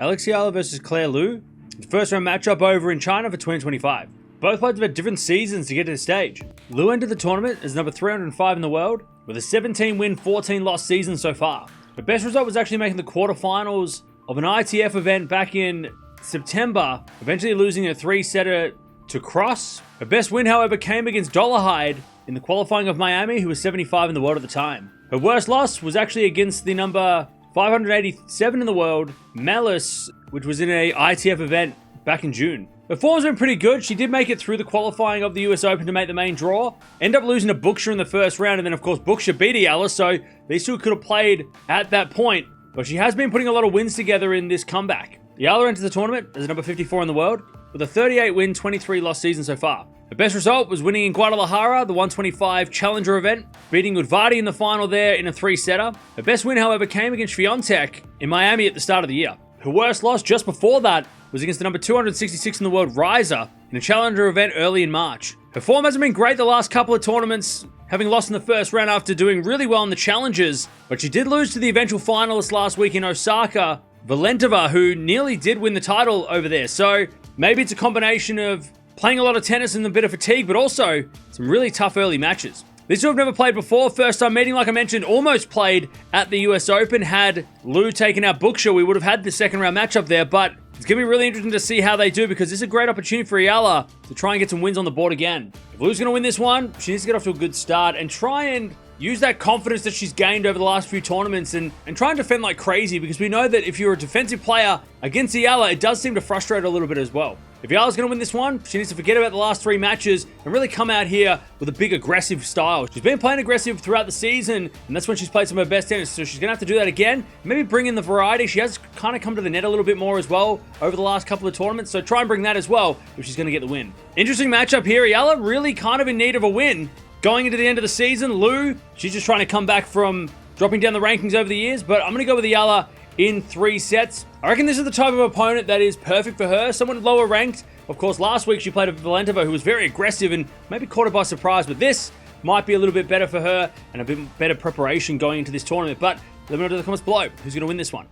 Alexandra Eala versus Claire Liu. The first round matchup over in China for 2025. Both players have had different seasons to get to this stage. Liu entered the tournament as number 305 in the world, with a 17-win, 14-loss season so far. Her best result was actually making the quarterfinals of an ITF event back in September, eventually losing a 3-setter to Cross. Her best win, however, came against Dollarhide in the qualifying of Miami, who was 75 in the world at the time. Her worst loss was actually against the number 587 in the world, Malice, which was in a ITF event back in June. Her form's been pretty good. She did make it through the qualifying of the US Open to make the main draw. Ended up losing to Buksha in the first round, and then of course Buksha beat Eala, so these two could have played at that point. But she has been putting a lot of wins together in this comeback. Eala entered the tournament as number 54 in the world, with a 38-win, 23-loss season so far. Her best result was winning in Guadalajara, the 125 Challenger event, beating Udvardi in the final there in a 3-setter. Her best win, however, came against Swiatek in Miami at the start of the year. Her worst loss just before that was against the number 266 in the world, Riser, in a Challenger event early in March. Her form hasn't been great the last couple of tournaments, having lost in the first round after doing really well in the Challengers, but she did lose to the eventual finalist last week in Osaka, Valentova, who nearly did win the title over there. So maybe it's a combination of playing a lot of tennis and a bit of fatigue, but also some really tough early matches. These two have never played before. First time meeting, like I mentioned, almost played at the US Open. Had Liu taken out Buksha, we would have had the second round matchup there, but it's going to be really interesting to see how they do, because this is a great opportunity for Eala to try and get some wins on the board again. If Liu's going to win this one, she needs to get off to a good start and try and use that confidence that she's gained over the last few tournaments and try and defend like crazy, because we know that if you're a defensive player against Eala, it does seem to frustrate her a little bit as well. If Eala's going to win this one, she needs to forget about the last 3 matches and really come out here with a big aggressive style. She's been playing aggressive throughout the season, and that's when she's played some of her best tennis, so she's going to have to do that again. Maybe bring in the variety. She has kind of come to the net a little bit more as well over the last couple of tournaments, so try and bring that as well if she's going to get the win. Interesting matchup here. Eala really kind of in need of a win going into the end of the season. Liu, she's just trying to come back from dropping down the rankings over the years, but I'm going to go with Eala in 3 sets. I reckon this is the type of opponent that is perfect for her, someone lower ranked. Of course, last week she played a Valentova who was very aggressive and maybe caught her by surprise, but this might be a little bit better for her and a bit better preparation going into this tournament. But let me know in the comments below who's going to win this one.